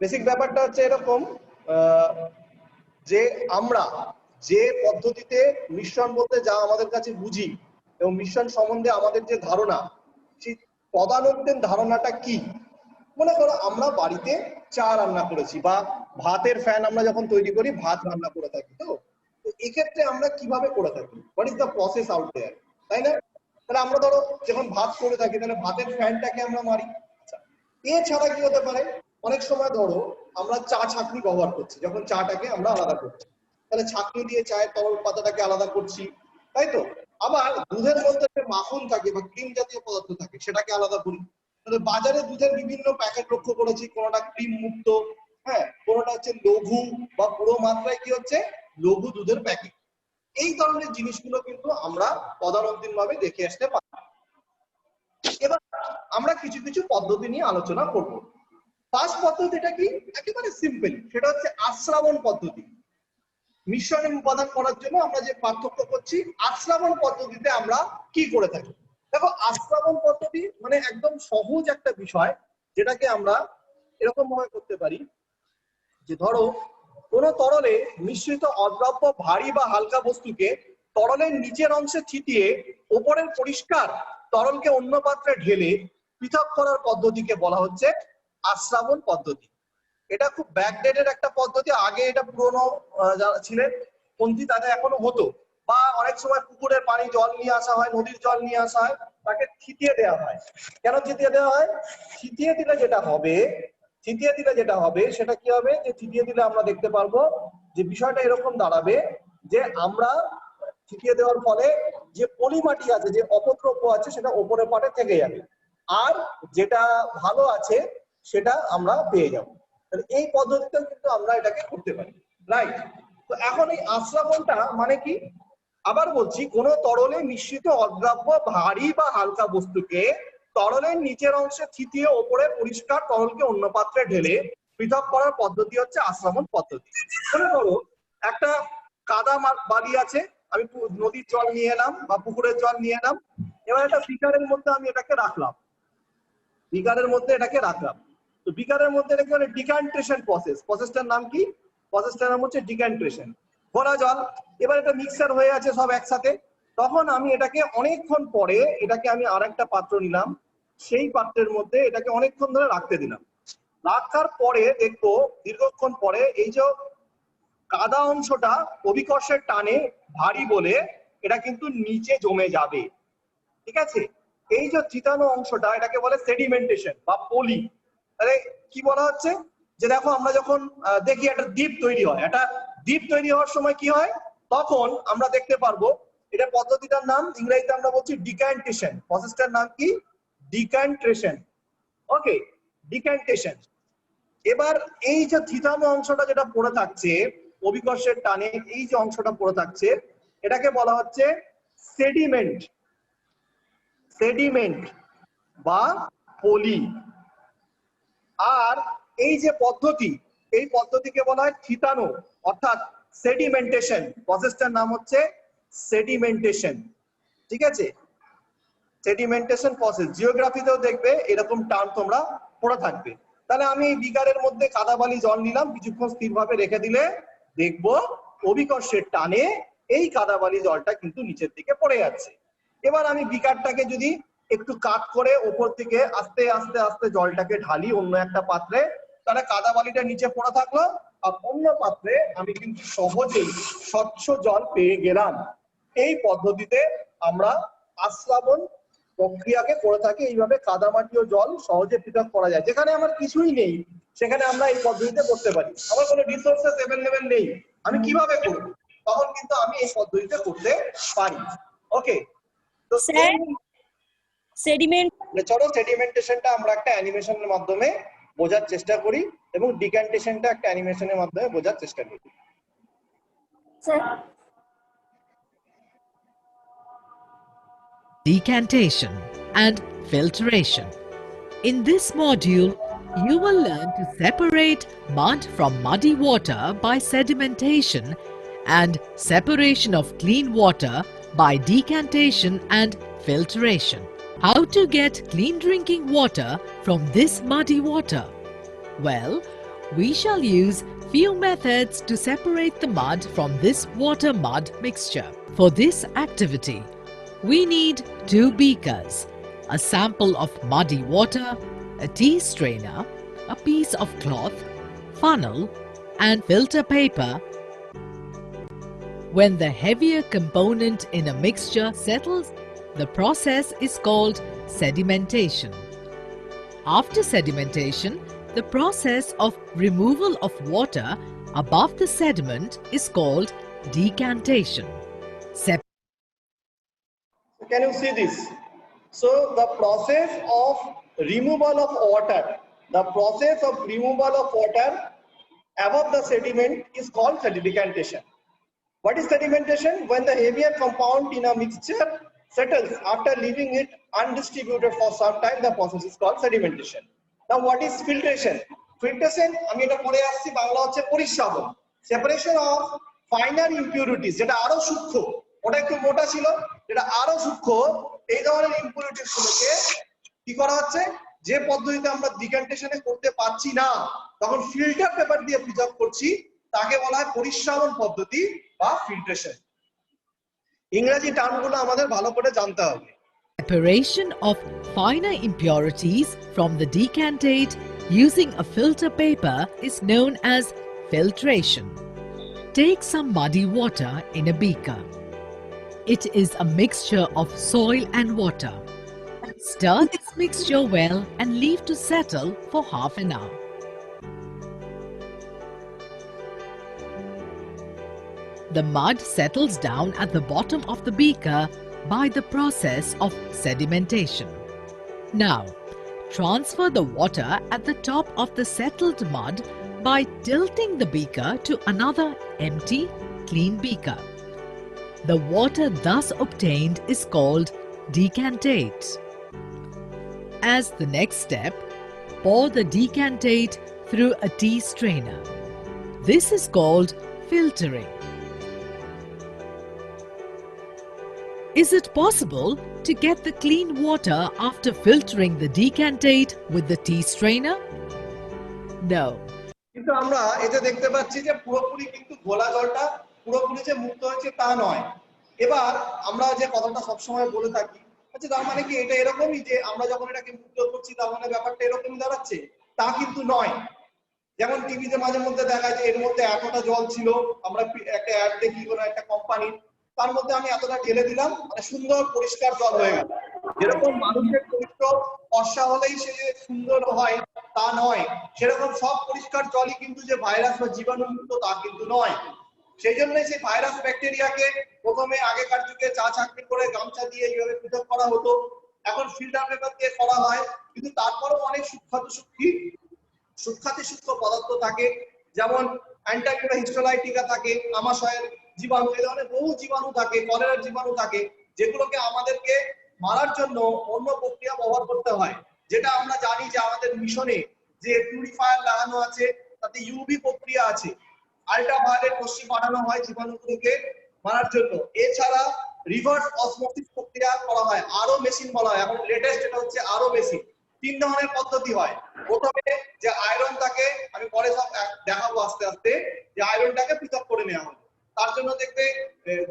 Basic ব্যাপারটা হচ্ছে এরকম যে আমরা যে পদ্ধতিতে মিশ্রণ বলতে যা আমাদের কাছে বুঝি এবং মিশ্রণ সম্বন্ধে আমাদের যে ধারণা, সেই পদানুক্তের ধারণাটা কি। মনে করো আমরা বাড়িতে চা রান্না করেছি বা ভাতের ফ্যান আমরা যখন তৈরি করি ভাত রান্না করে থাকি, তো এক্ষেত্রে আমরা কিভাবে করে থাকি, what is the process out there, তাই না? তাহলে আমরা ধরো যখন ভাত করে থাকি তাহলে ভাতের ফ্যানটাকে আমরা মারি। এছাড়া কি হতে পারে, অনেক সময় ধরো আমরা চা ছাঁকনি ব্যবহার করছি, যখন চাটাকে আমরা আলাদা করছি তাহলে ছাঁকনি দিয়ে চায়ের তরল পাতাটাকে আলাদা করছি, তাই তো? আবার দুধের মধ্যে যে মাখন থাকে বা ক্রিম জাতীয় পদার্থ থাকে সেটাকে আলাদা করি। তাহলে বাজারে দুধের বিভিন্ন প্যাকেট লক্ষ্য করেছি, কোনোটা ক্রিম মুক্ত, হ্যাঁ, কোনোটা হচ্ছে লঘু বা পুরো মাত্রায় কি হচ্ছে লঘু দুধের প্যাকেট। এই ধরনের জিনিসগুলো কিন্তু আমরা পদানুক্রমিক ভাবে দেখে আসতে পারি। এবার আমরা কিছু কিছু পদ্ধতি নিয়ে আলোচনা করব। ফার্স্ট পদ্ধতিটা কি, একেবারে সিম্পল, সেটা হচ্ছে আশ্রাবণ পদ্ধতি। মিশ্রণের উপাদান করার জন্য আমরা যে পার্থক্য করছি, আশ্রাবণ পদ্ধতিতে আমরা কি করে থাকি। দেখো, আশ্রাবণ পদ্ধতি মানে একদম সহজ একটা বিষয়, যেটাকে আমরা এরকম ভাবে করতে পারি যে ধরো কোন তরলে মিশ্রিত অদ্রাব্য ভারী বা হালকা বস্তুকে তরলের নিচের অংশে ছিটিয়ে উপরের পরিষ্কার তরলকে অন্য পাত্রে ঢেলে পৃথক করার পদ্ধতিকে বলা হচ্ছে আশ্রাবণ পদ্ধতি। এটা খুব ব্যাকডেটেড একটা পদ্ধতি, আগে এটা পুরনো যারা ছিলেন পন্থী তাদের এখনো হতো, বা অনেক সময় পুকুরের পানি জল নিয়ে আসা হয়, নদীর জল নিয়ে আসা হয়, তাকে ছিটিয়ে দেওয়া হয়। কেন ছিটিয়ে দেওয়া হয়? ছিটিয়ে দিলে যেটা হবে সেটা কি হবে, যে ছিটিয়ে দিলে আমরা দেখতে পারবো যে বিষয়টা এরকম দাঁড়াবে যে আমরা ছিটিয়ে দেওয়ার ফলে যে পলিমাটি আছে, যে অপদ্রব্য আছে, সেটা ওপরে পাটে থেকে যাবে, আর যেটা ভালো আছে সেটা আমরা পেয়ে যাবো। এই পদ্ধতিতে কিন্তু আমরা এটাকে করতে পারি, রাইট? তো এখন এই আশ্রাবণটা মানে কি, আবার বলছি, কোন তরলে মিশ্রিত অদ্রাব্য ভারী বা হালকা বস্তুকে তরলের নিচের অংশে ছিটিয়ে ওপরে পরিষ্কার তরলকে অন্য পাত্রে ঢেলে পৃথক করার পদ্ধতি হচ্ছে আশ্রাবণ পদ্ধতি। মনে করো একটা কাদা বালি আছে, আমি নদীর জল নিয়ে এলাম বা পুকুরের জল নিয়ে এলাম, এবার একটা বিকারের মধ্যে আমি এটাকে রাখলাম, তো বিকারের মধ্যে রেখে মানে ডিকান্টেশন প্রসেসটার নাম কি? প্রসেসটার নাম হচ্ছে ডিকান্টেশন, ঘোলা জল। এবার এটা মিক্সার হয়ে আছে সব একসাথে, তখন আমি এটাকে অনেকক্ষণ পরে এটাকে আমি আরেকটা পাত্র নিলাম, সেই পাত্রের মধ্যে এটাকে অনেকক্ষণ ধরে রাখতে দিলাম। রাখার পরে দেখবো দীর্ঘক্ষণ পরে এই যে কাদা অংশটা অভিকর্ষের টানে ভারী বলে এটা কিন্তু নিচে জমে যাবে, ঠিক আছে? এই যে চিতানো অংশটা এটাকে বলে সেডিমেন্টেশন বা পলি। তাহলে কি বলা হচ্ছে, যে দেখো আমরা যখন দেখি একটা দ্বীপ তৈরি হয়, একটা দ্বীপ তৈরি হওয়ার সময় কি হয়, তখন আমরা দেখতে পারবো, এটা পদ্ধতিটার নাম ইংরেজিতে আমরা বলছি ডিক্যান্টেশন। প্রসেসটার নাম কি? ডিক্যান্টেশন। ওকে, ডিক্যান্টেশন। এবার এই যে থিতানো অংশটা যেটা পড়ে থাকছে অভিকর্ষের টানে, এই যে অংশটা পড়ে থাকছে এটাকে বলা হচ্ছে সেডিমেন্ট বা পলি। আর এই যে পদ্ধতি, এই পদ্ধতিকে বলা হয় থিতানো অর্থাৎ সেডিমেন্টেশন। প্রসেসটার নাম হচ্ছে সেডিমেন্টেশন, ঠিক আছে? সেডিমেন্টেশন প্রসেস জিওগ্রাফিতেও দেখবে এরকম টার্ম তোমরা পড়ে থাকবে। তাহলে আমি এই বিকারের মধ্যে কাদা বালি জল নিলাম, কিছুক্ষণ স্থিরভাবে রেখে দিলে দেখবো অভিকর্ষের টানে এই কাদা বালি জলটা কিন্তু নিচের দিকে পড়ে যাচ্ছে। এবার আমি বিকারটাকে যদি একটু কাট করে ওপর থেকে আস্তে আস্তে আস্তে জলটাকে ঢালি অন্য একটা পাত্রে, তাহলে কাদা বালিটা নিচে পড়ে থাকলো, আর অন্য পাত্রে আমি কিন্তু সহজেই স্বচ্ছ জল পেয়ে গেলাম। এই পদ্ধতিতে আমরা আশ্রাবণ প্রক্রিয়াকে করে থাকি। এইভাবে কাদামাটি ও জল সহজে পৃথক করা যায়। যেখানে আমার কিছুই নেই সেখানে আমরা এই পদ্ধতিতে করতে পারি। আমার কোনো রিসোর্সেস অ্যাভেলেবেল নেই, আমি কিভাবে করব? তখন কিন্তু আমি এই পদ্ধতিতে করতে পারি। ওকে, তো স্যার সেডিমেন্ট, চলো সেডিমেন্টেশনটা আমরা একটা অ্যানিমেশনের মাধ্যমে বোঝার চেষ্টা করি এবং ডিক্যান্টেশনটা একটা অ্যানিমেশনের মাধ্যমে বোঝার চেষ্টা করি। Sir Decantation and filtration. In this module, you will learn to separate mud from muddy water by sedimentation and separation of clean water by decantation and filtration. How to get clean drinking water from this muddy water? Well, we shall use few methods to separate the mud from this water-mud mixture. For this activity, we need 2 beakers, a sample of muddy water, a tea strainer, a piece of cloth, funnel, and filter paper. When the heavier component in a mixture settles, the process is called sedimentation. After sedimentation, the process of removal of water above the sediment is called decantation. Can you see this? So the process of removal of water, above the sediment is called decantation. What is sedimentation? When the heavier compound in a mixture settles after leaving it undistributed for some time, the process is called sedimentation. Now what is filtration? Filtration আমি এটা পড়ে আসছি, বাংলা হচ্ছে পরিস্রাবন। Separation of finer impurities, যেটা আরো সূক্ষ্ম, ওটা একটু মোটা ছিল, যেটা আরো সূক্ষ্ম, এই ধরনের ইম্পিউরিটিস গুলোকে কি করা হচ্ছে, যে পদ্ধতিতে আমরা ডিক্যান্টেশনে করতে পারছি না, তখন ফিল্টার পেপার দিয়ে পৃথক করছি, তাকে বলা হয় পরিস্রাবন পদ্ধতি বা ফিল্ট্রেশন। ইংরেজি টার্মগুলো আমাদের ভালো করে জানতে হবে। Separation of finer impurities from the decantate using a filter paper is known as filtration. Take some muddy water in a beaker. It is a mixture of soil and water. Stir this mixture well and leave to settle for half an hour. The mud settles down at the bottom of the beaker by the process of sedimentation. Now, transfer the water at the top of the settled mud by tilting the beaker to another empty, clean beaker. The water thus obtained is called decantate. As the next step, pour the decantate through a tea strainer. This is called filtering. Is it possible to get the clean water after filtering the decantate with the tea strainer? No. কিন্তু আমরা এতে দেখতে পাচ্ছি যে পুরোপুরি কিন্তু ঘোলা জলটা পুরোপুরি যে মুক্ত হয়েছে তা নয়। এবার আমরা যে কথাটা সবসময় বলে থাকি, আচ্ছা তার মানে কি এটা এরকমই যে আমরা যখন এটাকে মুক্ত করছি তার মানে ব্যাপারটা এরকমই দাঁড়াচ্ছে? তা কিন্তু নয়। যেমন টিভিতে মাঝে মধ্যে দেখায় যে এর মধ্যে এতটা জল ছিল, আমরা একটা অ্যাড দেখি কোনো একটা কোম্পানির, তার মধ্যে আমি এতটা ঢেলে দিলাম, মানে সুন্দর পরিষ্কার জল হয়ে গেল। যেরকম মানুষের চরিত্র ফর্সা হলেই সে সুন্দর হয় তা নয়, সেরকম সব পরিষ্কার জলই কিন্তু যে ভাইরাস বা জীবাণুমুক্ত তা কিন্তু নয়। সেই জন্যই সেই ভাইরাস ব্যাকটেরিয়াকে প্রথমে আগেকার যুগে চা ছাঁকনি করে গামছা দিয়ে এইভাবে পৃথক করা হতো, এখন ফিল্টার পেপার দিয়ে করা হয়। কিন্তু তারপরেও অনেক সূক্ষ্ম পদার্থ থাকে, যেমন অ্যান্টাকিউটা হিস্টোলাইটিকা থাকে, আমাশয়ের জীবাণু, এই ধরনের বহু জীবাণু থাকে, কলেরার জীবাণু থাকে, যেগুলোকে আমাদেরকে মারার জন্য অন্য প্রক্রিয়া ব্যবহার করতে হয়। যেটা আমরা জানি যে আমাদের মিশনে যে পিউরিফায়ার লাগানো আছে তাতে ইউভি প্রক্রিয়া আছে, আল্ট্রাভায়োলেট রশ্মি পাঠানো হয় জীবাণুগুলোকে মারার জন্য। এছাড়া রিভার্স অসমোসিস প্রক্রিয়া করা হয়, আরো মেশিন বলা হয়, এখন লেটেস্ট এটা হচ্ছে আরো মেশিন। 3 ধরনের পদ্ধতি হয়। প্রথমে যে আয়রন থাকে, আমি পরে সব দেখাবো আস্তে আস্তে, যে আয়রনটাকে পৃথক করে নেওয়া হয়। তার জন্য দেখবে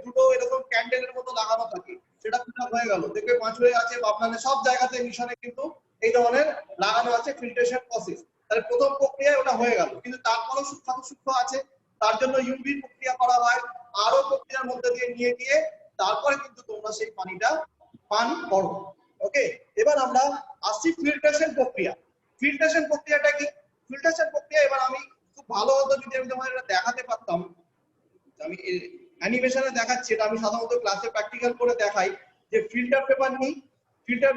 দুটো এরকম ক্যান্ডেলের মতো লাগানো থাকে, সেটা পৃথক হয়ে গেল। দেখবে পাঁচুড়ে আছে, আপনাদের সব জায়গাতে মিশনে কিন্তু এই ধরনের লাগানো আছে ফিল্ট্রেশন প্রসেস। তাহলে প্রথম প্রক্রিয়ায় ওটা হয়ে গেল, কিন্তু তারপরেও সূক্ষ্ম আছে, তার জন্য ইউভি প্রক্রিয়া করা হয়, আরো প্রক্রিয়ার মধ্যে দিয়ে নিয়ে গিয়ে তারপরে কিন্তু তোমরা সেই পানিটা পান করো। ওকে, এবার আমরা আসছি ফিল্ট্রেশন প্রক্রিয়া। ফিল্ট্রেশন প্রক্রিয়াটা কি? ফিল্ট্রেশন প্রক্রিয়া এবার আমি খুব ভালো হতো যদি আমি তোমাদের এটা দেখাতে পারতাম। আমি অ্যানিমেশনে দেখাচ্ছি, এটা আমি সাধারণত ক্লাসে প্র্যাকটিক্যাল করে দেখাই। যে ফিল্টার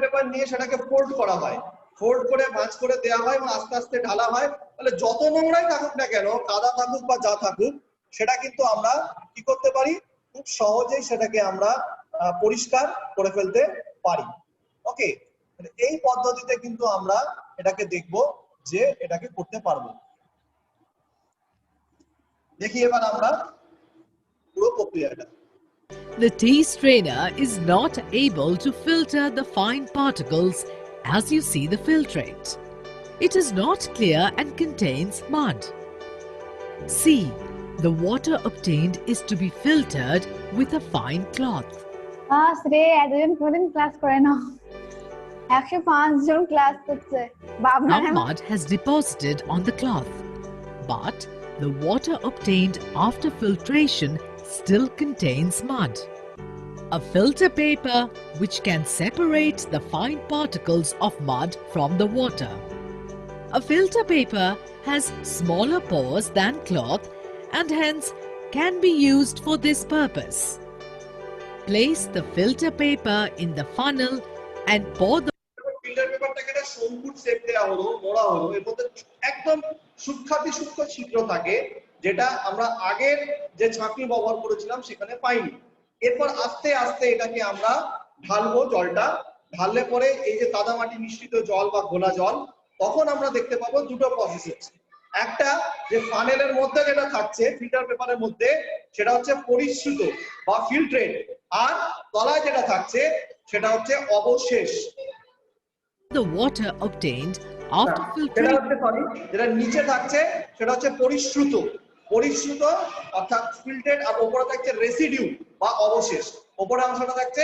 পেপার নিয়ে সেটাকে ফোল্ড করা হয়, ফোল্ড করে ভাঁজ করে দেওয়া হয় এবং আস্তে আস্তে ঢালা হয়। তাহলে যত নোংরাই থাকুক না কেন, কাদা থাকুক বা যা থাকুক, সেটা কিন্তু আমরা কি করতে পারি, খুব সহজেই সেটাকে আমরা পরিষ্কার করে ফেলতে পারি। ওকে, এই পদ্ধতিতে কিন্তু আমরা এটাকে দেখব যে এটাকে করতে পারবো। দেখি এবার আমরা পুরো প্রক্রিয়াটা। The tea strainer is not able to filter the fine particles as you see the filtrate. It is not clear and contains mud. C. The water obtained is to be filtered with a fine cloth. রে এতজন কোনদিন class করে না 105 জন class করছে বাবনা Some mud has deposited on the cloth, but the water obtained after filtration still contains mud. A filter paper which can separate the fine particles of mud from the water. A filter paper has smaller pores than cloth and hence can be used for this purpose. Place the filter paper in the funnel and pour the filter পেপারটাকে একটা শঙ্কুর shape দেওয়া হলো, মোড়া হলো, এর মধ্যে একদম সূক্ষ্ম ছিদ্র থাকে, যেটা আমরা আগের যে ছাঁকনি ব্যবহার করেছিলাম সেখানে পাইনি। এরপর আস্তে আস্তে এটাকে আমরা ঢালবো, জলটা ঢাললে পরে এই যে কাদা মাটি মিশ্রিত জল বা ঘোলা জল, তখন আমরা দেখতে পাবো দুটো প্রসেস হচ্ছে। একটা যে ফানেলের মধ্যে যেটা থাকছে ফিল্টার পেপারের মধ্যে, সেটা হচ্ছে পরিশ্রুত বা ফিল্ট্রেট, আর তলায় যেটা থাকছে সেটা হচ্ছে অবশেষ। water obtained after সেটা filtration. হচ্ছে সরি, যেটা নিচে থাকছে সেটা হচ্ছে পরিশ্রুত, পরিশ্রুত অর্থাৎ ফিল্টার, আর উপরে থাকছে রেসিডিউ বা অবশেষ। উপরে অংশটা থাকছে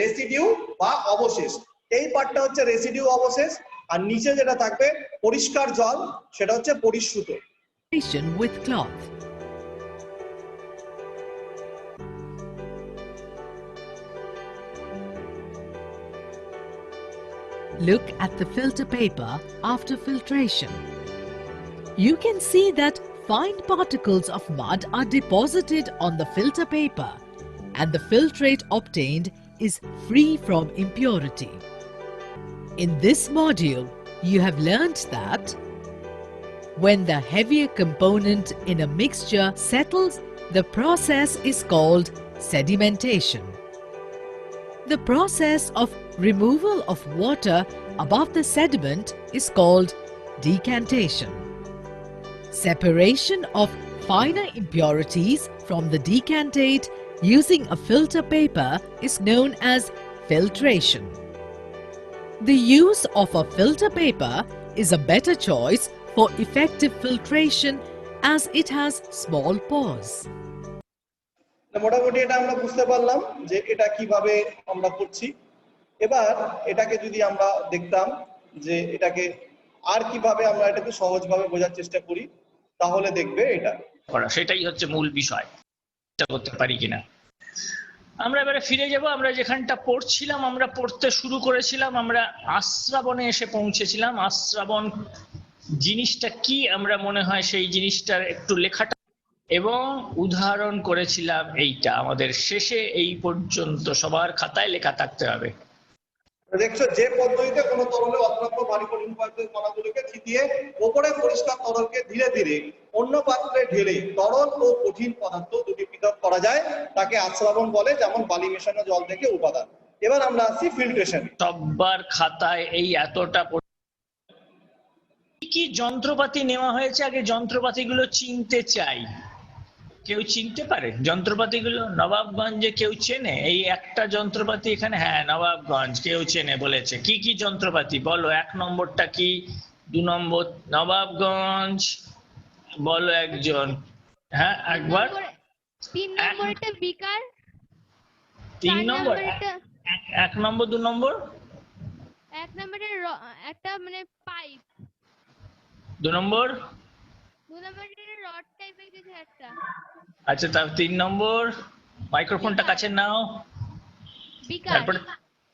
রেসিডিউ বা অবশেষ, এই পার্টটা হচ্ছে রেসিডিউ অবশেষ, আর নিচে যেটা থাকবে পরিষ্কার জল সেটা হচ্ছে পরিশ্রুত। With cloth. Look at the filter paper after filtration. You can see that fine particles of mud are deposited on the filter paper and the filtrate obtained is free from impurity. In this module, you have learnt that when the heavier component in a mixture settles, the process is called sedimentation. The process of removal of water above the sediment is called decantation. Separation of finer impurities from the decantate using a filter paper is known as filtration. The use of a filter paper is a better choice for effective filtration as it has small pores. মোটামুটি এটা আমরা বুঝতে পারলাম যে এটা কিভাবে আমরা করছি। এবার এটাকে যদি আমরা দেখতাম যে এটাকে আর কিভাবে আমরা এটাকে সহজভাবে বোঝার চেষ্টা করি, তাহলে দেখবে এটা সেটাই হচ্ছে মূল বিষয়, এটা করতে পারি কিনা। আমরা এবারে ফিরে যাব, আমরা যেখানটা পড়ছিলাম, আমরা পড়তে শুরু করেছিলাম, আমরা আশ্রাবণে এসে পৌঁছেছিলাম। আশ্রাবণ জিনিসটা কি আমরা মনে হয় সেই জিনিসটার একটু লেখাটা এবং উদাহরণ করেছিলাম। এইটা আমাদের শেষে এই পর্যন্ত সবার খাতায় লেখা থাকতে হবে। দেখছো যে পদ্ধতিতে কোনো তরলে অদ্রাব্য ভারী কঠিন পদার্থের কণাগুলোকে থিতিয়ে উপরে পরিষ্কার তরলকে ধীরে ধীরে অন্য পাত্রে ঢেলে তরল ও কঠিন পদার্থ দুটি পৃথক করা যায়, তাকে আশ্রাবণ বলে, যেমন বালি মেশানো জল থেকে উপাদান। এবার আমরা আসি ফিল্ট্রেশন। সবার খাতায় এই এতটা কি যন্ত্রপাতি নেওয়া হয়েছে, আগে যন্ত্রপাতিগুলো চিনতে চাই। কেউ চিনতে পারে যন্ত্রপাতিগুলো? নবাবগঞ্জে কেউ চেনে এই একটা যন্ত্রপাতি এখানে? হ্যাঁ, নবাবগঞ্জ কেউ চেনে বলেছে। কি কি যন্ত্রপাতি বলো? 1 নম্বরটা কি? 2 নম্বর নবাবগঞ্জ বলো একজন। হ্যাঁ একবার। 3 নম্বরটা বিকার। 3 নম্বর, 1 নম্বর 2 নম্বর। 1 নম্বরের একটা মানে পাইপ। 2 নম্বর 2 নম্বরের রড টাইপের কিছু একটা। আচ্ছা, তার 3 নম্বর মাইক্রোফোনটা কাছে নাও। বিকার। তারপরে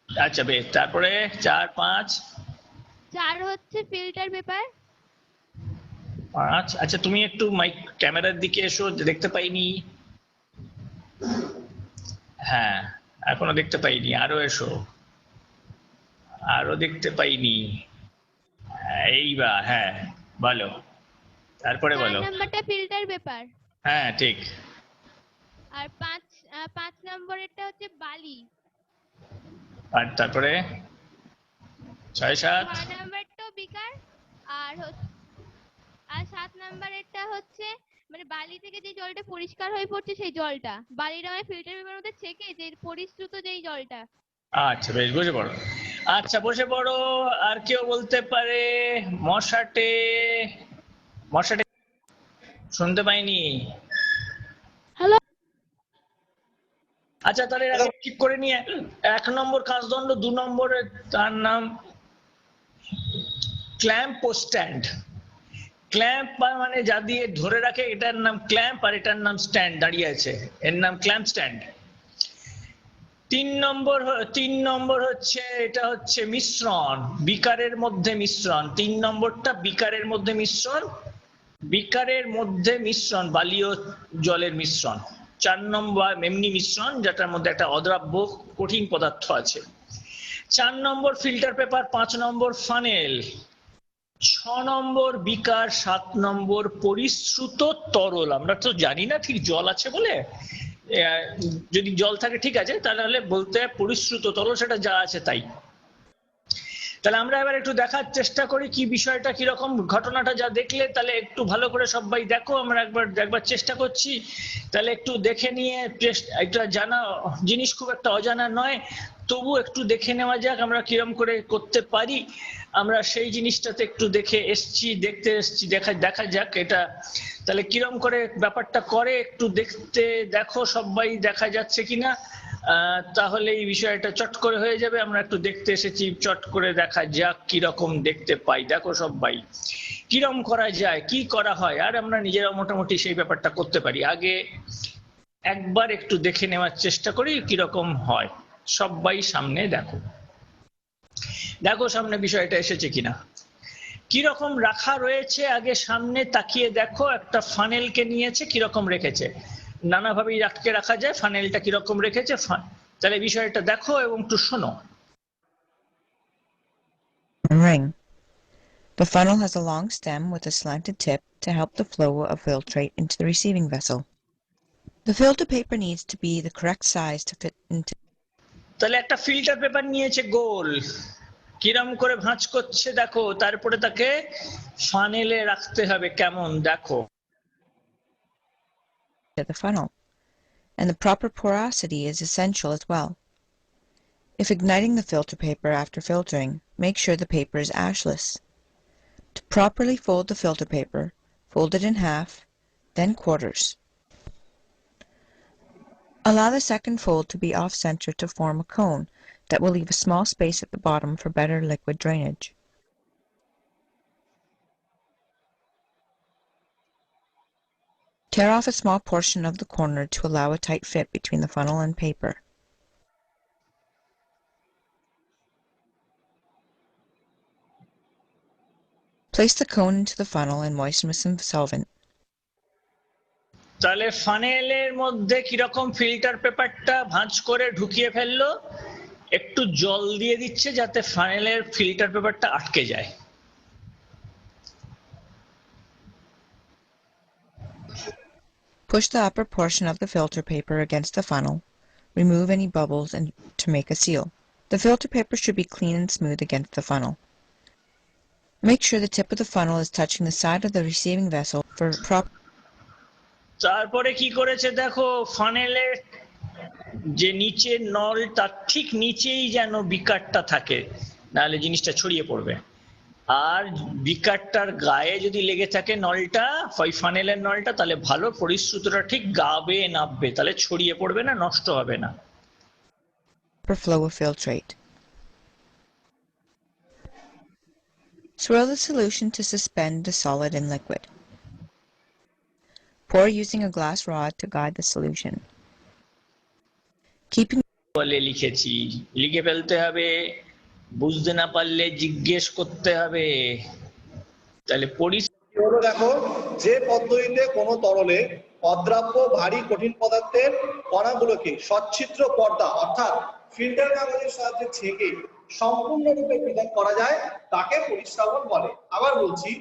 আচ্ছা বেশ, তারপরে 4 5 4 হচ্ছে ফিল্টার পেপার। 5 আচ্ছা, তুমি একটু মাইক ক্যামেরার দিকে এসো, দেখতে পাইনি। হ্যাঁ, এখনো দেখতে পাইনি, আরো এসো, আরো দেখতে পাইনি। এইবার হ্যাঁ বলো, তারপরে বলো। 4 নম্বরটা ফিল্টার পেপার। হ্যাঁ ঠিক। আর 5 নম্বরেরটা হচ্ছে বালি। আর তারপরে 6 7 6 নম্বরটা বিকার। আর 7 নম্বরেরটা হচ্ছে মানে বালি থেকে যে জলটা পরিষ্কার হয়ে পড়ছে সেই জলটা, বালিটা মানে ফিল্টার পেপারের মধ্যে ছেঁকে যে পরিশ্রুত যেই জলটা। আচ্ছা বেশ, বুঝে পড়ো। আচ্ছা বসে পড়ো। আর কেউ বলতে পারে? মশাটে, মশাটে শুনতে পাইনি। হ্যালো। আচ্ছা তাহলে এর আগে ঠিক করে নিয়ে 1 নম্বর কাজদণ্ড, 2 নম্বরে তার নাম ক্ল্যাম্প ও স্ট্যান্ড। ক্ল্যাম্প মানে যা দিয়ে ধরে রাখে এটার নাম ক্ল্যাম্প, আর এটার নাম স্ট্যান্ড, দাঁড়িয়ে আছে, এর নাম ক্ল্যাম্প স্ট্যান্ড। 3 নম্বর হচ্ছে, এটা হচ্ছে মিশ্রণ, বিকারের মধ্যে মিশ্রণ। 3 নম্বরটা বিকারের মধ্যে মিশ্রণ, বিকারের মধ্যে মিশ্রণ, বালি ও জলের মিশ্রণ। 4 নম্বর এমনি মিশ্রণ যেটার মধ্যে একটা অদ্রাব্য কঠিন পদার্থ আছে। 4 নম্বর ফিল্টার পেপার, 5 নম্বর ফানেল, 6 নম্বর বিকার, 7 নম্বর পরিশ্রুত তরল। আমরা তো জানি না ঠিক জল আছে বলে, যদি জল থাকে ঠিক আছে, তাহলে বলতে পরিশ্রুত তরল, সেটা যা আছে তাই। তাহলে আমরা এবার একটু দেখার চেষ্টা করি কি বিষয়টা কিরকম, ঘটনাটা যা দেখলে তাহলে একটু ভালো করে সবাই দেখো। আমরা একবার চেষ্টা করছি, তাহলে একটু দেখে নিয়ে, একটা জানা জিনিস, খুব একটা অজানা নয়, তবু একটু দেখে নেওয়া যাক আমরা কিরকম করে করতে পারি। আমরা সেই জিনিসটাতে একটু দেখতে এসছি, দেখা যাক এটা তাহলে কিরকম করে ব্যাপারটা করে, একটু দেখো সবাই, দেখা যাচ্ছে কিনা। তাহলে এই বিষয়টা চট করে হয়ে যাবে। আমরা একটু দেখতে এসেছি, চট করে দেখা যাক কিরকম দেখতে পাই। দেখো সবাই কিরকম করা যায়, কি করা হয়, আর আমরা নিজেরা মোটামুটি সেই ব্যাপারটা করতে পারি। আগে একবার একটু দেখে নেওয়ার চেষ্টা করি কিরকম হয়। সবাই সামনে দেখো, দেখো সামনে বিষয়টা এসেছে কিনা, কিরকম রাখা রয়েছে। আগে সামনে তাকিয়ে দেখো, একটা ফানেলকে নিয়েছে, কিরকম রেখেছে, নানাভাবেই আটকে রাখা যায়, ফানেলটা কিরকম রেখেছে, তাহলে বিষয়টা দেখো এবং একটু শোনো। Ring. The funnel has a long stem with a slanted tip to help the flow of filtrate into the receiving vessel. The filter paper needs to be the correct size to fit into. তাহলে একটা filter paper নিয়েছে গোল, কিরম করে ভাঁজ করছে দেখো, তারপরে তাকে ফানেলে রাখতে হবে কেমন দেখো। The funnel, and the proper porosity is essential as well. If igniting the filter paper after filtering, make sure the paper is ashless. To properly fold the filter paper, fold it in half, then quarters. Allow the second fold to be off-center to form a cone that will leave a small space at the bottom for better liquid drainage. Tear off a small portion of the corner to allow a tight fit between the funnel and paper. Place the cone into the funnel and moisten with some solvent. তাহলে ফানেলের মধ্যে কিরকম filter পেপারটা ভাঁজ করে ঢুকিয়ে ফেললো, একটু জল দিয়ে দিচ্ছে যাতে ফানেলের ফিল্টার পেপারটা আটকে যায়। Push the upper portion of the filter paper against the funnel. Remove any bubbles and to make a seal. The filter paper should be clean and smooth against the funnel. Make sure the tip of the funnel is touching the side of the receiving vessel for proper. তারপরে কি করেছে দেখো, ফানেলের যে নিচের নল তার ঠিক নিচেই যেন বিকারটা থাকে, নাহলে জিনিসটা ছড়িয়ে পড়বে। আর বিকারটার গায়ে যদি লেগে থাকে নলটা, ওই ফানেলের নলটা, তাহলে ভালো পরিশ্রুতটা ঠিক গাবে নাববে, তাহলে ছড়িয়ে পড়বে না, নষ্ট হবে না। Flow of filtrate. Swirl the solution to suspend the solid in liquid. Pour using a glass rod to guide the solution. Keeping বলে লিখেছি, লিখে ফেলতে হবে, বুঝতে না পারলে জিজ্ঞেস করতে হবে। তাহলে হলো দেখো, যে পদ্ধতিতে কোনো তরলে অদ্রাব্য ভারী কঠিন পদার্থের কণাগুলোকে সচ্ছিদ্র পর্দা অর্থাৎ ফিল্টার কাগজের সাহায্যে ছেঁকে সম্পূর্ণরূপে পৃথক করা যায় তাকে পরিস্রাবণ বলে। আবার বলছি,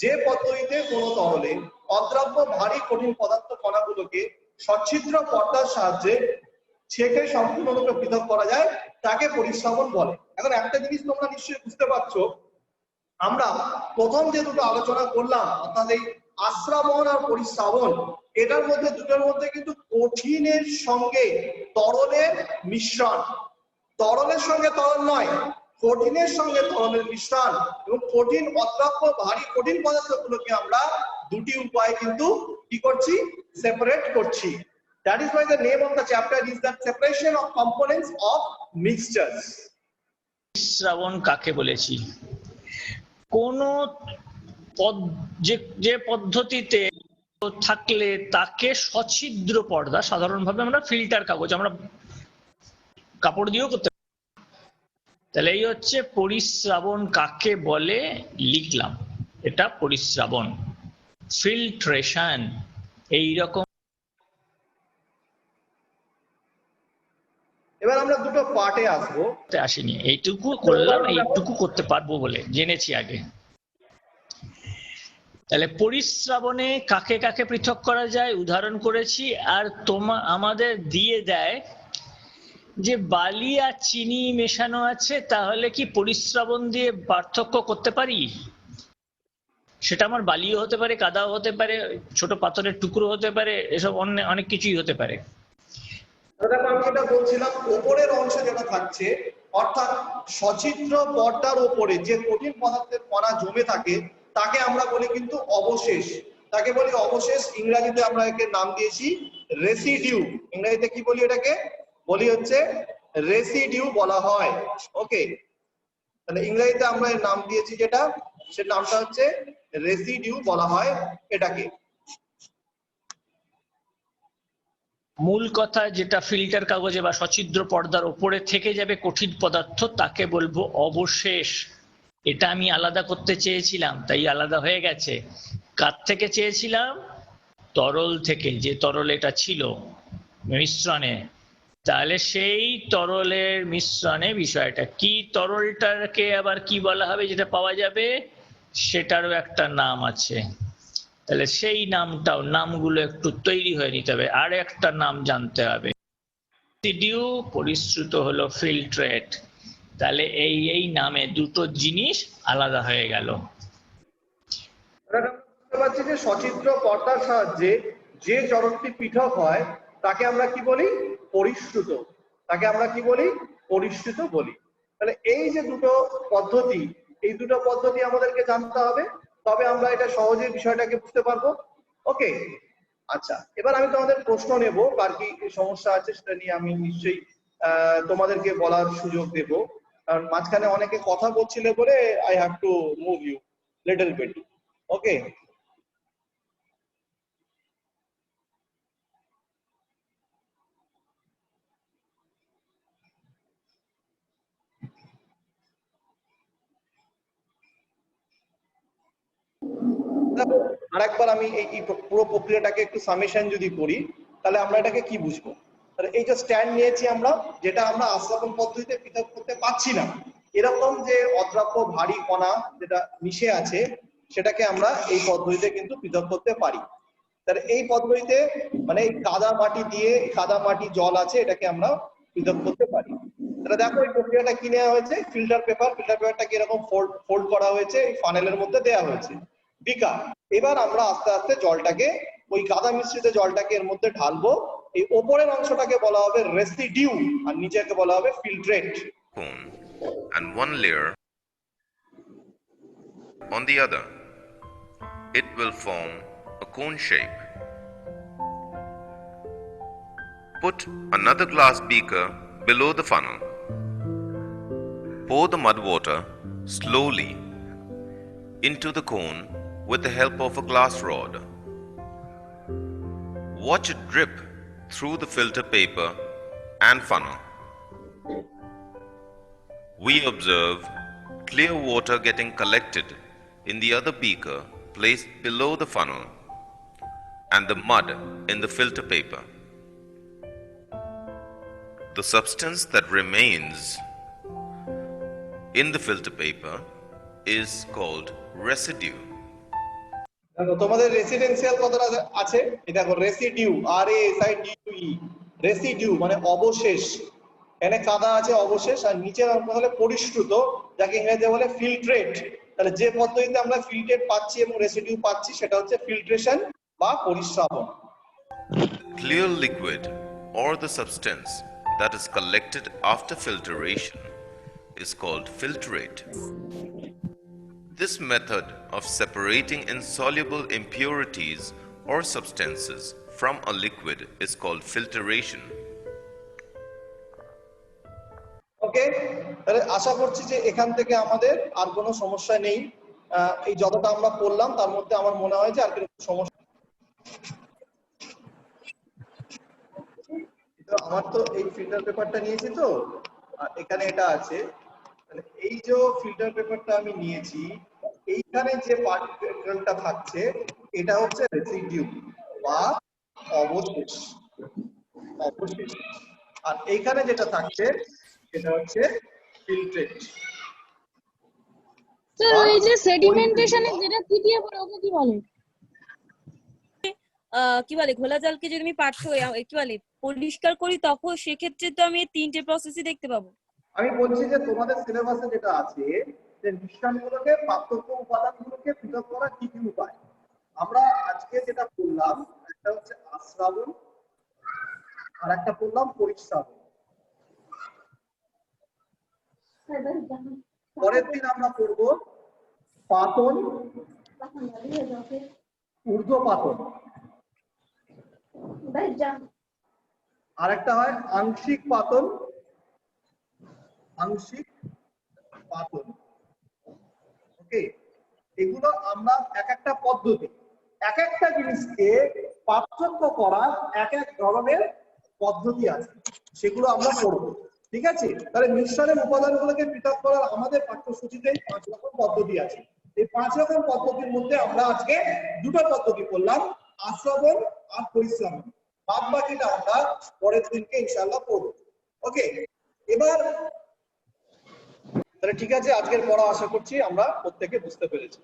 যে পদ্ধতিতে কোনো তরলে অদ্রাব্য ভারী কঠিন পদার্থ কণাগুলোকে সচ্ছিদ্র পর্দার সাহায্যে ছেঁকে সম্পূর্ণরূপে পৃথক করা যায় তাকে পরিস্রাবণ বলে। এখন একটা জিনিস তোমরা নিশ্চয়ই বুঝতে পারছো, আমরা প্রথম যে দুটো আলোচনা করলাম অর্থাৎ এই আশ্রাবণ আর পরিস্রাবণ, এটার মধ্যে দুটোর মধ্যে কিন্তু কঠিনের সঙ্গে তরলের মিশ্রণ, তরলের সঙ্গে তরল নয়, কঠিনের সঙ্গে তরলের মিশ্রণ এবং কঠিন অদ্রাব্য ভারী কঠিন পদার্থগুলোকে আমরা দুটি উপায়ে কিন্তু কি করছি, সেপারেট করছি। That is why the name of the chapter is the separation of components of mixtures. শ্রাবণ কাকে বলেছি? কোন যে পদ্ধতিতে থাকলে তাকে সছিদ্র পর্দা, সাধারণভাবে আমরা ফিল্টার কাগজ, আমরা কাপড় দিয়েও করতে, তাহলে এই হচ্ছে পরিশ্রাবণ কাকে বলে লিখলাম, এটা পরিশ্রাবণ, ফিল্ট্রেশন। এইরকম এবার আমরা দুটো পার্টে আসবো। আসেনি, এইটুকু করলাম, এইটুকু করতে পারবো বলে জেনেছি আগে। তাহলে পরিশ্রাবণে কাকে কাকে পৃথক করা যায় উদাহরণ করেছি। আর আমাদের দিয়ে দেয় যে বালি আর চিনি মেশানো আছে, তাহলে কি পরিশ্রাবণ দিয়ে পার্থক্য করতে পারি? সেটা আমার বালিও হতে পারে, কাদাও হতে পারে, ছোট পাথরের টুকরো হতে পারে, এসব অনেক কিছুই হতে পারে। আমি যেটা বলছিলাম, উপরের অংশ যেটা থাকছে অর্থাৎ সচিত্র পর্দার উপরে যে কঠিন পদার্থের কণা জমে থাকে তাকে আমরা বলি কিন্তু অবশেষ, তাকে বলি অবশেষ। ইংরেজিতে আমরা একে নাম দিয়েছি রেসিডিউ। ইংরেজিতে কি বলি এটাকে? বলি হচ্ছে রেসিডিউ বলা হয়। ওকে, তাহলে ইংরেজিতে আমরা এর নাম দিয়েছি যেটা, সে নামটা হচ্ছে রেসিডিউ বলা হয় এটাকে। মূল কথা যেটা ফিল্টার কাগজে বা সছিদ্র পর্দার উপরে থেকে যাবে কঠিন পদার্থ, তাকে বলবো অবশেষ। এটা আমি আলাদা করতে চেয়েছিলাম, তাই আলাদা হয়ে গেছে। কার থেকে চেয়েছিলাম? তরল থেকে, যে তরল এটা ছিল মিশ্রণে। তাহলে সেই তরলের মিশ্রণে বিষয়টা কি, তরলটাকে আবার কি বলা হবে যেটা পাওয়া যাবে, সেটারও একটা নাম আছে। তাহলে সেই নামগুলো একটু তৈরি হয়ে নিতে হবে, আর একটা নাম জানতে হবে। রেসিডিউ পরিশ্রুত হলো ফিল্ট্রেট। তাহলে এই নামে দুটো জিনিস আলাদা হয়ে গেল। বুঝতে পারছি যে সচিত্র পর্দার সাহায্যে যে চরকটি পৃথক হয় তাকে আমরা কি বলি? পরিশ্রুত। তাকে আমরা কি বলি? পরিশ্রুত বলি। তাহলে এই যে দুটো পদ্ধতি, এই দুটো পদ্ধতি আমাদেরকে জানতে হবে, তবে আমরা এটা সহজে বিষয়টাকে বুঝতে পারবো। ওকে, আচ্ছা, এবার আমি তোমাদের প্রশ্ন নেব, কার কি সমস্যা আছে সেটা নিয়ে আমি নিশ্চয়ই তোমাদেরকে বলার সুযোগ দেব, কারণ মাঝখানে অনেকে কথা বলছিলে বলে I have to move you little bit. Okay, আরেকবার আমি এই পুরো প্রক্রিয়াটাকে একটু সামেশন যদি করি, তাহলে আমরা এটাকে কি বুঝবো? তাহলে এই যে স্ট্যান্ড নিয়েছি আমরা, যেটা আমরা আশ্বাসন পদ্ধতিতে পৃথক করতে পারছি না, এরকম যে অদ্রাব্য ভারী কণা যেটা মিশে আছে সেটাকে আমরা এই পদ্ধতিতে কিন্তু পৃথক করতে পারি। তাহলে এই পদ্ধতিতে মানে এই কাদা মাটি দিয়ে, কাদা মাটি জল আছে, এটাকে আমরা পৃথক করতে পারি। তাহলে দেখো এই প্রক্রিয়াটা কি নেওয়া হয়েছে, ফিল্টার পেপারটাকে এরকম ফোল্ড করা হয়েছে, এই ফানেলের মধ্যে দেওয়া হয়েছে বিকার। এবার আমরা আস্তে আস্তে জলটাকে, ওই কাদা মিশ্রিত জলটাকে এর মধ্যে ঢালবো। এই ওপরের অংশটাকে বলা হবে রেসিডিউ আর নিচেকে বলা হবে filtrate. And one layer on the other, it will form a cone shape. Put another glass beaker below the funnel. Pour the mud water slowly into the cone with the help of a glass rod. Watch it drip through the filter paper and funnel. We observe clear water getting collected in the other beaker placed below the funnel and the mud in the filter paper. The substance that remains in the filter paper is called residue. দেখো তোমাদের residential কথাটা আছে, এই দেখো residue, RASIDUE, residue মানে অবশেষ। এখানে কাদা আছে অবশেষ, আর নিচের অংশ হলো পরিশ্রুত, যাকে ইংরেজিতে বলে ফিল্ট্রেট। তাহলে যে পদ্ধতিতে আমরা ফিল্ট্রেট পাচ্ছি এবং রেসিডিউ পাচ্ছি সেটা হচ্ছে ফিল্ট্রেশন বা পরিশ্রাবণ। Clear liquid or the substance that is collected after filtration is called filtrate. This method of separating insoluble impurities or substances from a liquid is called filtration. ওকে, তাহলে আশা করছি যে এখান থেকে আমাদের আর কোনো সমস্যা নেই। এই যতটা আমরা পড়লাম তার মধ্যে আমার মনে হয় যে আর কোনো সমস্যা। তো আমার তো এই ফিল্টার পেপারটা নিয়েছি, তো এখানে এটা আছে। তাহলে এই যে ফিল্টার পেপারটা আমি নিয়েছি, এইখানে যে পার্টিকেলটা থাকছে এটা হচ্ছে রেসিডিউ বা অবশেষ। আর এইখানে যেটা থাকছে সেটা হচ্ছে ফিল্ট্রেট। স্যার ওই যে সেডিমেন্টেশনে যেটা তৃতীয় পড়ে ওকে কি বলে? কি বলে, ঘোলা জলকে যদি আমি কি বলে পরিষ্কার করি, তখন সেক্ষেত্রে তো আমি এই তিনটে প্রসেসই দেখতে পাবো। আমি বলছি যে তোমাদের সিলেবাসে যেটা আছে যে মিশ্রণগুলোকে, পার্থক্য উপাদানগুলোকে পৃথক করার কি কি উপায়, আমরা আজকে যেটা পড়লাম একটা হচ্ছে আশ্রাবণ আর একটা পড়লাম পরিশ্রাবণ। পরের দিন আমরা পড়বো পাতন, ঊর্ধ্বপাতন, আর একটা হয় আংশিক পাতন, ওকে। এগুলো আমরা এক একটা পদ্ধতি, এক একটা জিনিসকে পার্থক্য করার এক এক ধরনের পদ্ধতি আছে, সেগুলো আমরা পড়বো, ঠিক আছে? তাহলে মিশ্রণের উপাদানগুলোকে পৃথক করার আমাদের পাঠ্যসূচিতে 5 রকম পদ্ধতি আছে। এই 5 রকম পদ্ধতির মধ্যে আমরা আজকে দুটো পদ্ধতি পড়লাম, আশ্রবণ আর পরিশ্রাবণ। বাদ বাকিটা আমরা পরের দিনকে ইনশাআল্লাহ পড়বো, ওকে। এবার তাহলে ঠিক আছে, আজকের পড়া আশা করছি আমরা প্রত্যেকে বুঝতে পেরেছি।